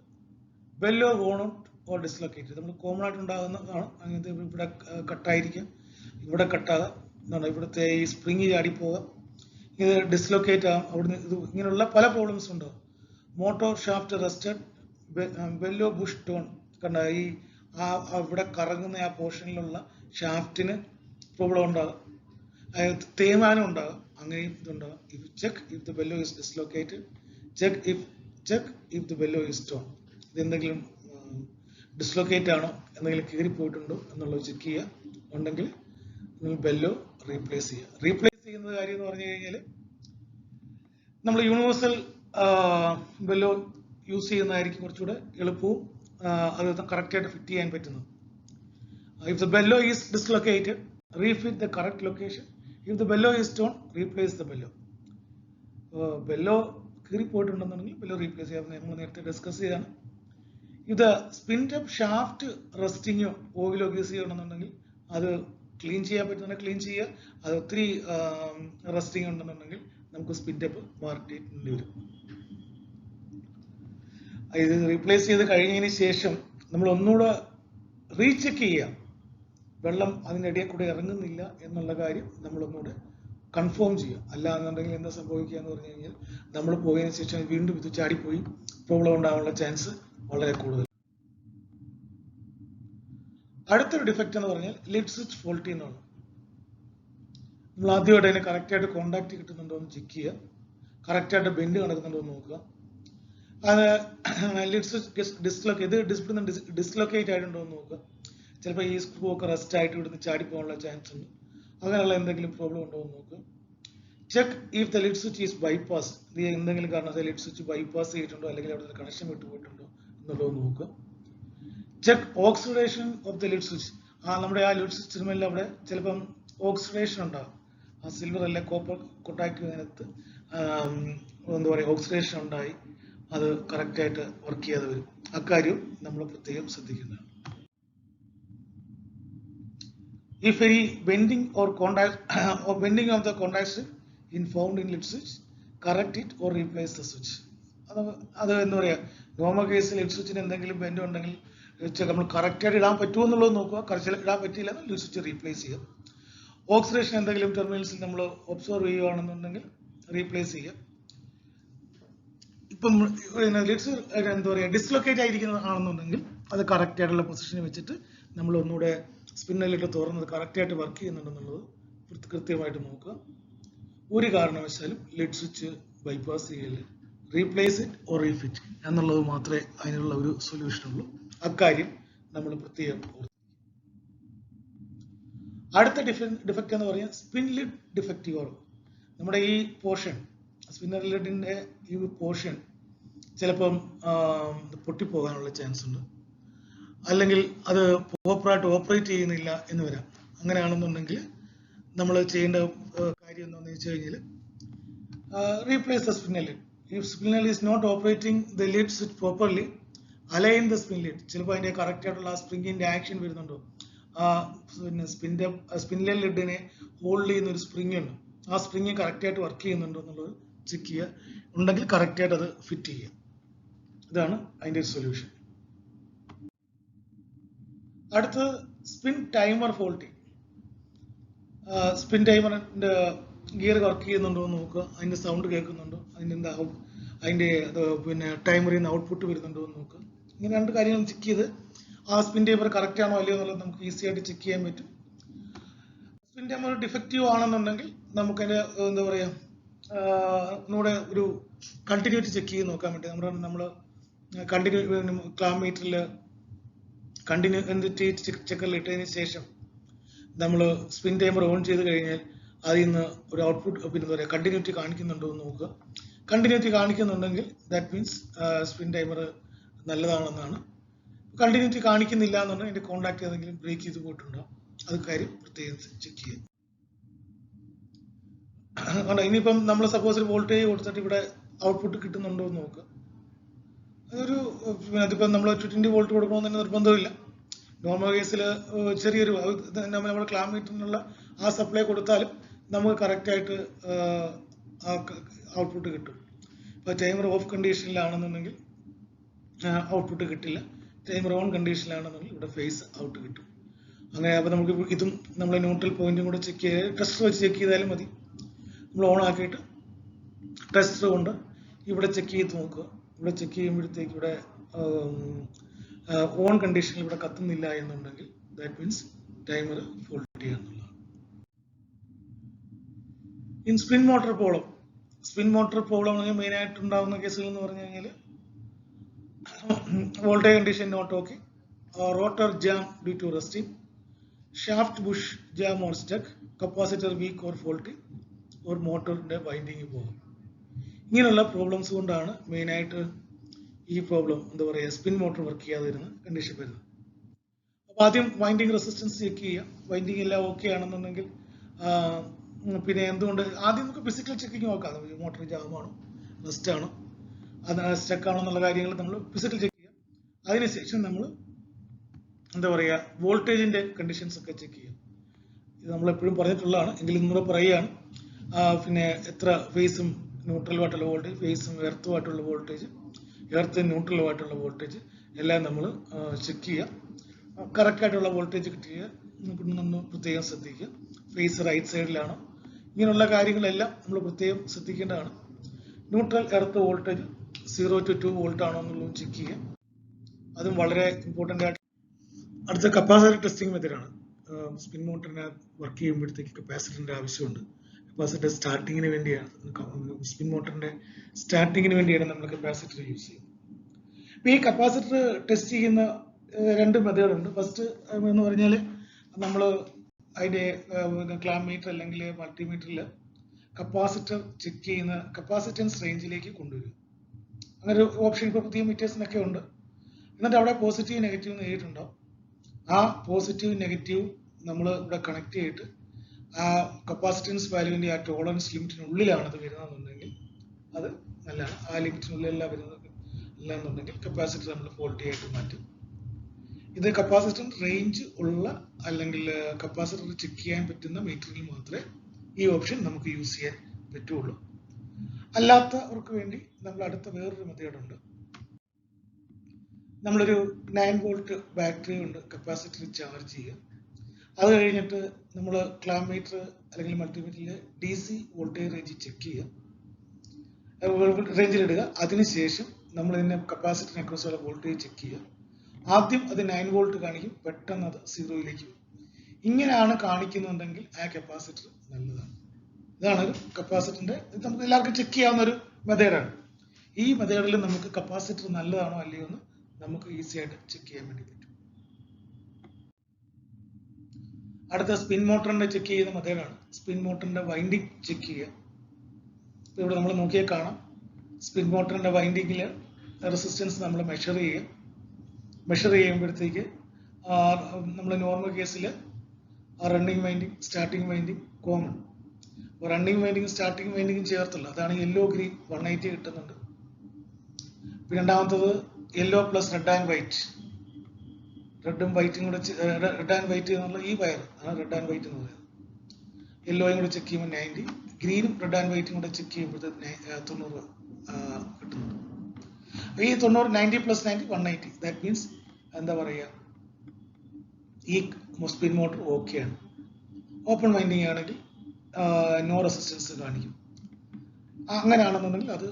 ബെല്ലോ വോൺ ഔട്ട് ഓർ ഡിസ്ലൊക്കേറ്റ്. നമ്മൾ കോമൺ ആയിട്ട് ഉണ്ടാകുന്നതാണ്. അങ്ങനത്തെ ഇവിടെ കട്ടായിരിക്കാം, ഇവിടെ കട്ടാകാം, എന്താണ് ഇവിടുത്തെ ഈ സ്പ്രിങ് ചാടിപ്പോകാം, ഇത് ഡിസ്ലൊക്കേറ്റ് ആകാം. അവിടുന്ന് ഇത് ഇങ്ങനെയുള്ള പല പ്രോബ്ലംസ് ഉണ്ടാകും. മോട്ടോർ ഷാഫ്റ്റ് റസ്റ്റഡ്, ബെല്ലോ ബുഷ് ടോൺ. കണ്ട ഈ ഇവിടെ കറങ്ങുന്ന ആ പോർഷനിലുള്ള ഷാഫ്റ്റിന് പ്രോബ്ലം ഉണ്ടാകും, തേയ്മാനം ഉണ്ടാകും, അങ്ങനെയും ഇതുണ്ടാകും. If check if the bellow is dislocated, check if the bellow is torn. ഇതെന്തെങ്കിലും ഡിസ്ലൊക്കേറ്റ് ആണോ, എന്തെങ്കിലും കീറിപ്പോയിട്ടുണ്ടോ എന്നുള്ളത് ചെക്ക് ചെയ്യുക. ഉണ്ടെങ്കിൽ നിങ്ങൾ ബെല്ലോ റീപ്ലേസ് ചെയ്യുക. റീപ്ലേസ് ചെയ്യുന്ന കാര്യം എന്ന് പറഞ്ഞു കഴിഞ്ഞാൽ നമ്മൾ യൂണിവേഴ്സൽ ബെല്ലോ യൂസ് ചെയ്യുന്നതായിരിക്കും കുറച്ചുകൂടെ എളുപ്പവും അത് കറക്റ്റായിട്ട് ഫിറ്റ് ചെയ്യാൻ പറ്റുന്നത്. If the bellow is dislocated, refit the correct location. If the bellow is torn, replace the bellow. Bellow കീറിപ്പോയിട്ടുണ്ടെന്നുണ്ടെങ്കിൽ ബെല്ലോ റീപ്ലേസ് ചെയ്യാം. നമ്മൾ നേരത്തെ ഡിസ്കസ് ചെയ്താണ്. ഇത് സ്പിൻ ടപ്പ് ഷാഫ്റ്റ് റസ്റ്റിങ്ങോ ഓയിലോ യൂസ് ചെയ്യണമെന്നുണ്ടെങ്കിൽ അത് ക്ലീൻ ചെയ്യാൻ പറ്റുന്നുണ്ടെങ്കിൽ ക്ലീൻ ചെയ്യുക. അത് ഒത്തിരി റസ്റ്റിംഗ് ഉണ്ടെന്നുണ്ടെങ്കിൽ നമുക്ക് സ്പിൻ ടപ്പ് മാറ്റേണ്ടി വരും. ഇത് റീപ്ലേസ് ചെയ്ത് കഴിഞ്ഞതിന് ശേഷം നമ്മൾ ഒന്നുകൂടെ റീചെക്ക് ചെയ്യുക. വെള്ളം അതിൻ്റെ ഇടയിൽ കൂടെ ഇറങ്ങുന്നില്ല എന്നുള്ള കാര്യം നമ്മൾ ഒന്നുകൂടെ കൺഫേം ചെയ്യുക. അല്ലാന്നുണ്ടെങ്കിൽ എന്താ സംഭവിക്കുക എന്ന് പറഞ്ഞു കഴിഞ്ഞാൽ നമ്മൾ പോയതിനു ശേഷം വീണ്ടും ഇത് ചാടിപ്പോയി പ്രോബ്ലം ഉണ്ടാകാനുള്ള ചാൻസ് വളരെ കൂടുതൽ. അടുത്തൊരു ഡിഫക്റ്റ് എന്ന് പറഞ്ഞാൽ ലിഡ് സ്വിച്ച് ഫോൾട്ടി എന്നാണ്. നമ്മൾ ആദ്യമായിട്ട് അതിന് കറക്റ്റായിട്ട് കോണ്ടാക്ട് കിട്ടുന്നുണ്ടോ എന്ന് ചെക്ക് ചെയ്യുക. കറക്റ്റായിട്ട് ബെൻഡ് നടക്കുന്നുണ്ടോ എന്ന് നോക്കുക. അത് ലിഡ് സ്വിച്ച് ഡിസ്ലൊക്കേറ്റ് ആയിട്ടുണ്ടോ എന്ന് നോക്കുക. ചിലപ്പോൾ ഈ സ്ക്രൂ ഒക്കെ റെസ്റ്റ് ആയിട്ട് ഇവിടുന്ന് ചാടിപ്പോകാനുള്ള ചാൻസ് ഉണ്ട്. അങ്ങനെയുള്ള എന്തെങ്കിലും പ്രോബ്ലം ഉണ്ടോ എന്ന് നോക്കുക. Check if the lid switch is bypass. എന്തെങ്കിലും കാരണത്തിൽ ലിഡ് സ്വിച്ച് ബൈപ്പാസ് ചെയ്തിട്ടുണ്ടോ അല്ലെങ്കിൽ അവിടെ കണക്ഷൻ വിട്ടുപോയിട്ടുണ്ടോ എന്നുള്ളത് നോക്കുക. Check oxidation of the lid switch. നമ്മുടെ ആ ലിഡ് സ്വിച്ചിന്മേൽ അവിടെ ചിലപ്പം ഓക്സിഡേഷൻ ഉണ്ടാകും. ആ സിൽവർ അല്ലെ കോപ്പർ കോണ്ടാക്ട് ചെയ്യുന്നതിനകത്ത് എന്താ പറയുക ഓക്സിഡേഷൻ ഉണ്ടായി അത് കറക്റ്റായിട്ട് വർക്ക് ചെയ്യാതെ വരും. അക്കാര്യം നമ്മൾ പ്രത്യേകം ശ്രദ്ധിക്കുന്നതാണ്. If any bending or contact or bending of the contact strip in found in lid switch, correct it or replace the switch. അത് എന്താ പറയുക നോർമൽ കേസിൽ ലിഡ് സ്വിച്ചിന് എന്തെങ്കിലും ബെൻഡ് ഉണ്ടെങ്കിൽ നമ്മൾ കറക്റ്റായിട്ട് ഇടാൻ പറ്റുമോ എന്നുള്ളത് നോക്കുക. കറക്റ്റ് ഇടാൻ പറ്റിയില്ല ലിഡ് സ്വിച്ച് റീപ്ലേസ് ചെയ്യുക. ഓക്സിഡേഷൻ എന്തെങ്കിലും ടെർമിനൽസിൽ നമ്മൾ ഒബ്സർവ് ചെയ്യുകയാണെന്നുണ്ടെങ്കിൽ റീപ്ലേസ് ചെയ്യുക. ഇപ്പം ലിഡ്സ് എന്താ പറയുക ഡിസ്ലൊക്കേറ്റ് ആയിരിക്കുന്നതാണെന്നുണ്ടെങ്കിൽ അത് കറക്റ്റ് ആയിട്ടുള്ള പൊസിഷനിൽ വെച്ചിട്ട് നമ്മൾ ഒന്നുകൂടെ സ്പിന്നലിട്ട് തുറന്നത് കറക്റ്റായിട്ട് വർക്ക് ചെയ്യുന്നുണ്ടെന്നുള്ളത് കൃത്യമായിട്ട് നോക്കുക. ഒരു കാരണവശാലും ലിഡ് സ്വിച്ച് ബൈപ്പാസ് ചെയ്യല്. റീപ്ലേസ് ഇറ്റ് ഓർ റീഫിറ്റ് എന്നുള്ളത് മാത്രമേ അതിനുള്ള ഒരു സൊല്യൂഷൻ ഉള്ളൂ. അക്കാര്യം നമ്മൾ പ്രത്യേകം ഓർക്കുക. അടുത്ത ഡിഫക്റ്റ് എന്ന് പറയുന്നത് സ്പിൻ ലിഡ് ഡിഫക്റ്റീവ് ആണ്. നമ്മുടെ ഈ പോർഷൻ സ്പിന്നർ ലിഡിന്റെ ഈ പോർഷൻ ചിലപ്പം പൊട്ടിപ്പോകാനുള്ള ചാൻസ് ഉണ്ട്. അല്ലെങ്കിൽ അത് പ്രോപ്പറായിട്ട് ഓപ്പറേറ്റ് ചെയ്യുന്നില്ല എന്ന് വരാം. അങ്ങനെയാണെന്നുണ്ടെങ്കിൽ നമ്മൾ ചെയ്യേണ്ട കാര്യം എന്താണെന്ന് വെച്ച് കഴിഞ്ഞാൽ replace the spinner lid. If spinner is not operating the lid switch properly, align the spin lid. ചിലപ്പോൾ അതിന്റെ കറക്റ്റ് ആയിട്ടുള്ള ആ സ്പ്രിങ്ങിന്റെ ആക്ഷൻ വരുന്നുണ്ടോ, പിന്നെ സ്പിന്നർ ലിഡിനെ ഹോൾഡ് ചെയ്യുന്ന ഒരു സ്പ്രിങ് ഉണ്ട്, ആ സ്പ്രിങ് കറക്റ്റായിട്ട് വർക്ക് ചെയ്യുന്നുണ്ടോ എന്നുള്ളത് ചെക്ക് ചെയ്യുക. ഉണ്ടെങ്കിൽ കറക്റ്റായിട്ട് അത് ഫിറ്റ് ചെയ്യുക. ഇതാണ് അതിന്റെ ഒരു സൊല്യൂഷൻ. അടുത്തത് സ്പിൻ ടൈമർ ഫോൾട്ടി. സ്പിൻ ടൈമറിന്റെ ഗിയർ വർക്ക് ചെയ്യുന്നുണ്ടോ എന്ന് നോക്കുക. അതിന്റെ സൗണ്ട് കേൾക്കുന്നുണ്ടോ, അതിന്റെ പിന്നെ ടൈമറിൽ നിന്ന് ഔട്ട്പുട്ട് വരുന്നുണ്ടോ എന്ന് നോക്കുക. ഇങ്ങനെ രണ്ട് കാര്യങ്ങൾ ചെക്ക് ചെയ്ത് ആ സ്പിൻ ടൈമർ കറക്റ്റ് ആണോ അല്ലയോ എന്നുള്ളത് നമുക്ക് ഈസി ആയിട്ട് ചെക്ക് ചെയ്യാൻ പറ്റും. സ്പിൻ ടൈമർ ഡിഫക്റ്റീവ് ആണെന്നുണ്ടെങ്കിൽ നമുക്കതിന്റെ എന്താ പറയാ നമ്മുടെ ഒരു കണ്ടിന്യൂറ്റി ചെക്ക് ചെയ്ത് നോക്കാൻ വേണ്ടി നമ്മൾ കണ്ടിന്യൂ ക്ലാമ്പ് മീറ്ററിൽ കണ്ടിന്യൂറ്റി ചെക്കറിൽ ഇട്ടതിന് ശേഷം നമ്മൾ സ്പിൻ ടൈമർ ഓൺ ചെയ്ത് കഴിഞ്ഞാൽ അതിൽ നിന്ന് ഒരു ഔട്ട്പുട്ട് പിന്നെ എന്താ പറയുക കണ്ടിന്യൂറ്റി കാണിക്കുന്നുണ്ടോ എന്ന് നോക്കുക. കണ്ടിന്യൂറ്റി കാണിക്കുന്നുണ്ടെങ്കിൽ ദാറ്റ് മീൻസ് സ്പിൻ ടൈമർ നല്ലതാണെന്നാണ്. കണ്ടിന്യൂറ്റി കാണിക്കുന്നില്ല എന്നുണ്ടെങ്കിൽ അതിന്റെ കോണ്ടാക്ട് ഏതെങ്കിലും ബ്രേക്ക് ചെയ്ത് പോയിട്ടുണ്ടോ, അത് കാര്യം പ്രത്യേകം ചെക്ക് ചെയ്യുക. ഇനിയിപ്പം നമ്മൾ സപ്പോസ് വോൾട്ടേജ് കൊടുത്തിട്ട് ഇവിടെ ഔട്ട്പുട്ട് കിട്ടുന്നുണ്ടോ എന്ന് നോക്കുക. അതൊരു അതിപ്പം നമ്മൾ 220 വോൾട്ട് കൊടുക്കണമെന്ന് തന്നെ നിർബന്ധമില്ല. നോർമൽ കേസിൽ ചെറിയൊരു നമ്മൾ ക്ലാമ്പ് മീറ്ററിനുള്ള ആ സപ്ലൈ കൊടുത്താലും നമുക്ക് കറക്റ്റായിട്ട് ഔട്ട്പുട്ട് കിട്ടും. ഇപ്പോൾ ടൈമർ ഓഫ് കണ്ടീഷനിലാണെന്നുണ്ടെങ്കിൽ ഔട്ട്പുട്ട് കിട്ടില്ല. ടൈമർ ഓൺ കണ്ടീഷനിലാണെന്നുണ്ടെങ്കിൽ ഇവിടെ ഫേസ് ഔട്ട് കിട്ടും. അങ്ങനെ അപ്പോൾ നമുക്ക് ഇതും നമ്മൾ ന്യൂട്രൽ പോയിന്റും കൂടെ ചെക്ക് ചെയ്ത് ടെസ്റ്റർ വെച്ച് ചെക്ക് ചെയ്താലും മതി. നമ്മൾ ഓൺ ആക്കിയിട്ട് ടെസ്റ്റർ കൊണ്ട് ഇവിടെ ചെക്ക് ചെയ്ത് നോക്കുക. ഇവിടെ ചെക്ക് ചെയ്യുമ്പോഴത്തേക്ക് ഇവിടെ ഓൺ കണ്ടീഷനിൽ ഇവിടെ കത്തുന്നില്ല എന്നുണ്ടെങ്കിൽ ദാറ്റ് മീൻസ് ടൈമർ ഫോൾട്ട് ചെയ്യാന്നുള്ളതാണ്. In spin motor problem main ആയിട്ട് ഉണ്ടാകുന്ന കേസുകൾ എന്ന് പറഞ്ഞു കഴിഞ്ഞാൽ voltage condition not okay, rotor jam due to rusting, shaft bush jam or stuck, capacitor weak or faulty, or മോട്ടോറിന്റെ വൈൻഡിങ് പോകും. ഇങ്ങനെയുള്ള പ്രോബ്ലംസ് കൊണ്ടാണ് മെയിനായിട്ട് ഈ പ്രോബ്ലം എന്താ പറയുക സ്പിൻ മോട്ടോർ വർക്ക് ചെയ്യാതെ വരുന്ന കണ്ടീഷൻ വരുന്നത്. അപ്പോൾ ആദ്യം വൈൻഡിങ് റെസിസ്റ്റൻസ് ചെക്ക് ചെയ്യുക. വൈൻഡിങ് എല്ലാം ഓക്കെ ആണെന്നുണ്ടെങ്കിൽ പിന്നെ എന്തുകൊണ്ട് ആദ്യം നമുക്ക് ഫിസിക്കൽ ചെക്കിങ് നോക്കാം. മോട്ടോർ ജാമാണോ റെസ്റ്റ് ആണോ അത് സ്റ്റക്ക് ആണോ എന്നുള്ള കാര്യങ്ങൾ നമ്മൾ ഫിസിക്കൽ ചെക്ക് ചെയ്യുക. അതിനുശേഷം നമ്മൾ എന്താ പറയുക വോൾട്ടേജിന്റെ കണ്ടീഷൻസ് ഒക്കെ ചെക്ക് ചെയ്യുക. ഇത് നമ്മൾ എപ്പോഴും പറഞ്ഞിട്ടുള്ളതാണ്, എങ്കിലും നമ്മൾ പറയുകയാണ്. പിന്നെ എത്ര ഫേസും ന്യൂട്രലുമായിട്ടുള്ള വോൾട്ടേജ്, ഫേസും എർത്തുമായിട്ടുള്ള വോൾട്ടേജ്, എർത്ത് ന്യൂട്രലുമായിട്ടുള്ള വോൾട്ടേജ് എല്ലാം നമ്മൾ ചെക്ക് ചെയ്യുക. കറക്റ്റായിട്ടുള്ള വോൾട്ടേജ് കിട്ടുക. പ്രത്യേകം ശ്രദ്ധിക്കുക. ഫേസ് റൈറ്റ് സൈഡിലാണോ ഇങ്ങനെയുള്ള കാര്യങ്ങളെല്ലാം നമ്മൾ പ്രത്യേകം ശ്രദ്ധിക്കേണ്ടതാണ്. Neutral earth voltage 0 to 2 volt ആണോ എന്നുള്ളത് ചെക്ക് ചെയ്യുക. അതും വളരെ ഇമ്പോർട്ടൻ്റ് ആയിട്ട്. അടുത്ത കപ്പാസിറ്റർ ടെസ്റ്റിംഗ് മെത്തേഡാണ്. സ്പിൻ മോട്ടറിനെ വർക്ക് ചെയ്യുമ്പോഴത്തേക്ക് കപ്പാസിറ്ററിന്റെ ആവശ്യമുണ്ട്. കപ്പാസിറ്റർ സ്റ്റാർട്ടിങ്ങിന് വേണ്ടിയാണ്, സ്പിൻ മോട്ടറിന്റെ സ്റ്റാർട്ടിങ്ങിന് വേണ്ടിയാണ് നമ്മൾ കപ്പാസിറ്റർ യൂസ് ചെയ്യുന്നത്. ഈ കപ്പാസിറ്റർ ടെസ്റ്റ് ചെയ്യുന്ന രണ്ട് മെത്തേഡ് ഉണ്ട്. ഫസ്റ്റ് എന്ന് പറഞ്ഞാൽ നമ്മൾ അതിന്റെ ക്ലാം മീറ്റർ അല്ലെങ്കിൽ മൾട്ടിമീറ്ററിൽ കപ്പാസിറ്റർ ചെക്ക് ചെയ്യുന്ന കപ്പാസിറ്റൻസ് റേഞ്ചിലേക്ക് കൊണ്ടുവരും. അങ്ങനെ ഒരു ഓപ്ഷൻ ഇപ്പോൾ പുതിയ മീറ്റേഴ്സിനൊക്കെ ഉണ്ട്. എന്നിട്ട് അവിടെ പോസിറ്റീവ് നെഗറ്റീവ് എന്ന് എഴുതിയിട്ടുണ്ടാവും. ആ പോസിറ്റീവ് നെഗറ്റീവ് നമ്മൾ ഇവിടെ കണക്ട് ചെയ്തിട്ട് ആ കപ്പാസിറ്റൻസ് വാല്യൂവിന്റെ ആ ടോളറൻസ് ലിമിറ്റിനുള്ളിലാണ് അത് വരുന്നതെന്നുണ്ടെങ്കിൽ അത് നല്ലതാണ്. ആ ലിമിറ്റിനുള്ളിലല്ല വരുന്നത് അല്ലാന്നുണ്ടെങ്കിൽ കപ്പാസിറ്റർ നമ്മൾ ഫോൾട്ടി ആയിട്ട് മാറ്റും. ഇത് കപ്പാസിറ്റർ റേഞ്ച് ഉള്ള അല്ലെങ്കിൽ കപ്പാസിറ്റർ ചെക്ക് ചെയ്യാൻ പറ്റുന്ന മീറ്ററിൽ മാത്രമേ ഈ ഓപ്ഷൻ നമുക്ക് യൂസ് ചെയ്യാൻ പറ്റുള്ളൂ. അല്ലാത്തവർക്ക് വേണ്ടി നമ്മൾ അടുത്ത വേറൊരു മെത്തേഡ് ഉണ്ട്. നമ്മളൊരു 9 വോൾട്ട് ബാറ്ററി കൊണ്ട് കപ്പാസിറ്റർ ചാർജ് ചെയ്യുക. അത് കഴിഞ്ഞിട്ട് നമ്മൾ ക്ലാം മീറ്റർ അല്ലെങ്കിൽ മൾട്ടിമീറ്ററിൽ DC വോൾട്ടേജ് റേഞ്ച് ചെക്ക് ചെയ്യുക, റേഞ്ചിലിടുക. അതിനുശേഷം നമ്മൾ ഇതിനെ കപ്പാസിറ്ററിനെ കുറിച്ചുള്ള വോൾട്ടേജ് ചെക്ക് ചെയ്യുക. ആദ്യം അത് 9 വോൾട്ട് കാണിക്കും, പെട്ടെന്ന് അത് 0യിലേക്ക് വരും. ഇങ്ങനെയാണ് കാണിക്കുന്നുണ്ടെങ്കിൽ ആ കപ്പാസിറ്റർ നല്ലതാണ്. ഇതാണ് ഒരു കപ്പാസിറ്ററിന്റെ, നമുക്ക് എല്ലാവർക്കും ചെക്ക് ചെയ്യാവുന്ന ഒരു മെത്തേഡാണ്. ഈ മെത്തേഡിൽ നമുക്ക് കപ്പാസിറ്റർ നല്ലതാണോ അല്ലയോ എന്ന് നമുക്ക് ഈസി ആയിട്ട് ചെക്ക് ചെയ്യാൻ വേണ്ടി പറ്റും. അടുത്ത സ്പിൻ മോട്ടറിന്റെ ചെക്ക് ചെയ്യുന്ന മെത്തേഡാണ്. സ്പിൻ മോട്ടറിന്റെ വൈൻഡിങ് ചെക്ക് ചെയ്യുക. ഇവിടെ നമ്മൾ നോക്കിയാൽ കാണാം, സ്പിൻ മോട്ടറിന്റെ വൈൻഡിങ്ങിൽ റെസിസ്റ്റൻസ് നമ്മൾ മെഷർ ചെയ്യുക. മെഷർ ചെയ്യുമ്പോഴത്തേക്ക് നമ്മൾ നോർമൽ കേസിൽ running winding, starting winding common. Running winding starting വൈൻഡിങ്ങും ചേർത്തുള്ള അതാണ് യെല്ലോ ഗ്രീൻ 180 കിട്ടുന്നുണ്ട്. രണ്ടാമത്തത് yellow plus red and white, റെഡും വൈറ്റും കൂടെ, റെഡ് ആൻഡ് വൈറ്റ് എന്നുള്ള ഈ വയർ ആണ് റെഡ് ആൻഡ് വൈറ്റ് എന്ന് പറയുന്നത്. യെല്ലോയും കൂടെ ചെക്ക് ചെയ്യുമ്പോൾ 90, ഗ്രീനും റെഡ് ആൻഡ് വൈറ്റും കൂടെ ചെക്ക് ചെയ്യുമ്പോഴത്തേക്ക് 90 കിട്ടുന്നുണ്ട്. ഈ 90 90 പ്ലസ് 90 180. ദാറ്റ് മീൻസ് എന്താ പറയുക, ഈ സ്പിൻ മോട്ടർ ഓക്കെയാണ്. ഓപ്പൺ വൈൻഡിങ് ആണെങ്കിൽ നോ റെസിസ്റ്റൻസ് കാണിക്കും. അങ്ങനെയാണെന്നുണ്ടെങ്കിൽ അത്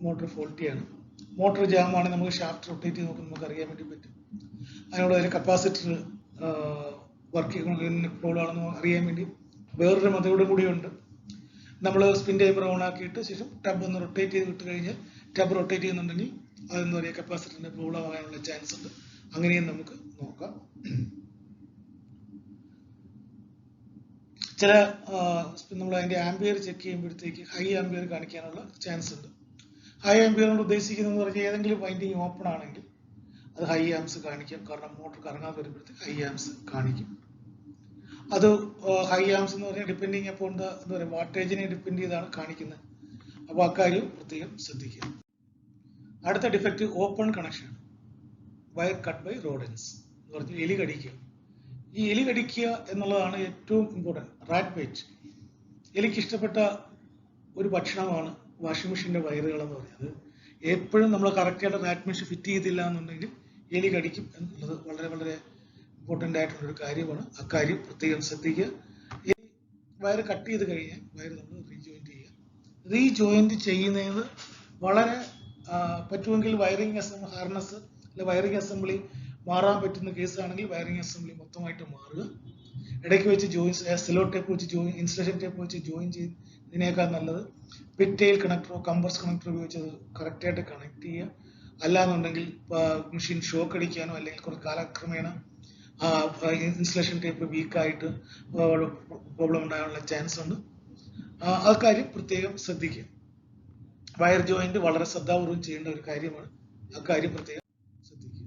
മോട്ടർ ഫോൾട്ടിയാണ്. മോട്ടർ ജാം ആണെങ്കിൽ നമുക്ക് ഷാഫ്റ്റ് റൊട്ടേറ്റ് ചെയ്ത് നോക്കുമ്പോൾ നമുക്ക് അറിയാൻ വേണ്ടി പറ്റും. അതിനോട് ഒരു കപ്പാസിറ്റർ വർക്ക് പ്രോബ്ലം ആണെന്ന് അറിയാൻ വേണ്ടി വേറൊരു മെത്തേഡും കൂടിയുണ്ട്. നമ്മൾ സ്പിൻ ടൈമർ ഓൺ ആക്കിയിട്ട് ശേഷം ടബ് ഒന്ന് റൊട്ടേറ്റ് ചെയ്ത് വിട്ട് കഴിഞ്ഞാൽ ടബ് റൊട്ടേറ്റ് ചെയ്യുന്നുണ്ടെങ്കിൽ അതെന്താ പറയുക, കപ്പാസിറ്ററിന്റെ പ്രോബ്ലം ആകാനുള്ള ചാൻസ് ഉണ്ട്. അങ്ങനെയും നമുക്ക് നോക്കാം. ചില നമ്മൾ അതിന്റെ ആംബിയർ ചെക്ക് ചെയ്യുമ്പോഴത്തേക്ക് ഹൈ ആംബിയർ കാണിക്കാനുള്ള ചാൻസ് ഉണ്ട്. ഹൈ ആംബിയർ കൊണ്ട് ഉദ്ദേശിക്കുന്നതെന്ന് പറഞ്ഞാൽ ഏതെങ്കിലും വൈൻഡിങ് ഓപ്പൺ ആണെങ്കിൽ അത് ഹൈ ആംസ് കാണിക്കാം. കാരണം മോട്ടർ കറങ്ങാൻ വരുമ്പോഴത്തേക്ക് ഹൈ ആംസ് കാണിക്കും. അത് ഹൈ ആംസ് എന്ന് പറഞ്ഞാൽ ഡിപ്പെൻഡിങ് അപ്പോൾ എന്താ പറയുക, വാട്ടേജിനെ ഡിപ്പെൻഡ് ചെയ്താണ് കാണിക്കുന്നത്. അപ്പോൾ അക്കാര്യം പ്രത്യേകം ശ്രദ്ധിക്കുക. അടുത്ത defect open connection, wire cut by rodents എന്ന് പറഞ്ഞാൽ എലി കടിക്കുക. ഈ എലി കടിക്കുക എന്നുള്ളതാണ് ഏറ്റവും ഇമ്പോർട്ടൻറ്റ്. റാറ്റ് ബൈറ്റ്, എലിക്ക് ഇഷ്ടപ്പെട്ട ഒരു ഭക്ഷണമാണ് വാഷിംഗ് മെഷീന്റെ വയറുകൾ എന്ന് പറയുന്നത്. എപ്പോഴും നമ്മൾ കറക്റ്റായിട്ട് റാറ്റ് മെഷീൻ ഫിറ്റ് ചെയ്തില്ല എന്നുണ്ടെങ്കിൽ എലി കടിക്കും എന്നുള്ളത് വളരെ വളരെ ഇമ്പോർട്ടൻ്റ് ആയിട്ടുള്ളൊരു കാര്യമാണ്. അക്കാര്യം പ്രത്യേകം ശ്രദ്ധിക്കുക. എലി വയർ കട്ട് ചെയ്ത് കഴിഞ്ഞാൽ വയർ നമ്മൾ റീജോയിന്റ് ചെയ്യുക. റീജോയിന്റ് ചെയ്യുന്നത് വളരെ പറ്റുമെങ്കിൽ വയറിംഗ് ഹാർനസ് അല്ലെ വയറിംഗ് അസംബ്ലി മാറാൻ പറ്റുന്ന കേസാണെങ്കിൽ വയറിംഗ് അസംബ്ലി മൊത്തമായിട്ട് മാറുക. ഇടയ്ക്ക് വെച്ച് സെലോ ടേപ്പ് വെച്ച് ഇൻസുലേഷൻ ടേപ്പ് വെച്ച് ജോയിൻ ചെയ്യുന്നതിനേക്കാൾ നല്ലത് പിറ്റെയിൽ കണക്ടറോ കമ്പസ് കണക്ടറോ ഉപയോഗിച്ച് അത് കറക്റ്റായിട്ട് കണക്ട് ചെയ്യുക. അല്ലാന്നുണ്ടെങ്കിൽ മെഷീൻ ഷോക്ക് അടിക്കാനോ അല്ലെങ്കിൽ കുറച്ച് കാലക്രമേണ ഇൻസുലേഷൻ ടേപ്പ് വീക്കായിട്ട് പ്രോബ്ലം ഉണ്ടാകാനുള്ള ചാൻസ് ഉണ്ട്. ആ കാര്യം പ്രത്യേകം ശ്രദ്ധിക്കുക. വയർ ജോയിന്റ് വളരെ ശ്രദ്ധാപൂർവം ചെയ്യേണ്ട ഒരു കാര്യമാണ്. അക്കാര്യം പ്രത്യേകം ശ്രദ്ധിക്കുക.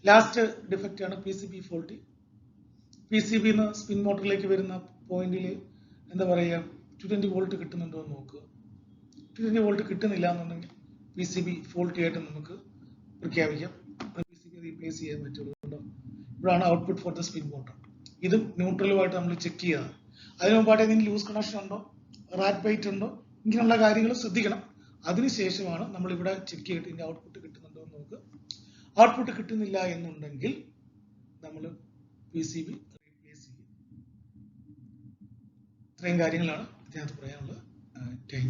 ലാസ്റ്റ് ഡിഫക്റ്റ് ആണ് PCB ഫോൾട്ടി. PCB സ്പിൻ മോട്ടറിലേക്ക് വരുന്ന പോയിന്റിൽ എന്താ പറയുക, 220 വോൾട്ട് കിട്ടുന്നുണ്ടോ എന്ന് നോക്കുക. 220 വോൾട്ട് കിട്ടുന്നില്ല എന്നുണ്ടെങ്കിൽ PCB ഫോൾട്ടി ആയിട്ട് നമുക്ക് പ്രഖ്യാപിക്കാം. PCB റീപ്ലേസ് ചെയ്യാൻ പറ്റുള്ളൂ. ഇവിടാണ് output for the spin motor. ഇതും ന്യൂട്രലുമായിട്ട് നമ്മൾ ചെക്ക് ചെയ്യണം. അതിന് മുമ്പായിട്ട് എന്തെങ്കിലും ലൂസ് കണക്ഷൻ ഉണ്ടോ, റാറ്റ് ബൈറ്റ് ഉണ്ടോ, ഇങ്ങനെയുള്ള കാര്യങ്ങൾ ശ്രദ്ധിക്കണം. അതിനുശേഷമാണ് നമ്മൾ ഇവിടെ ചെക്ക് ചെയ്തിട്ട് ഇതിന്റെ ഔട്ട്പുട്ട് കിട്ടുന്നുണ്ടോ എന്ന് നോക്കുക. ഔട്ട്പുട്ട് കിട്ടുന്നില്ല എന്നുണ്ടെങ്കിൽ നമ്മൾ PCB റീപ്ലേസ് ചെയ്യും. ഇത്രയും കാര്യങ്ങളാണ് ഇതിനകത്ത് പറയാനുള്ളത്. Thank you.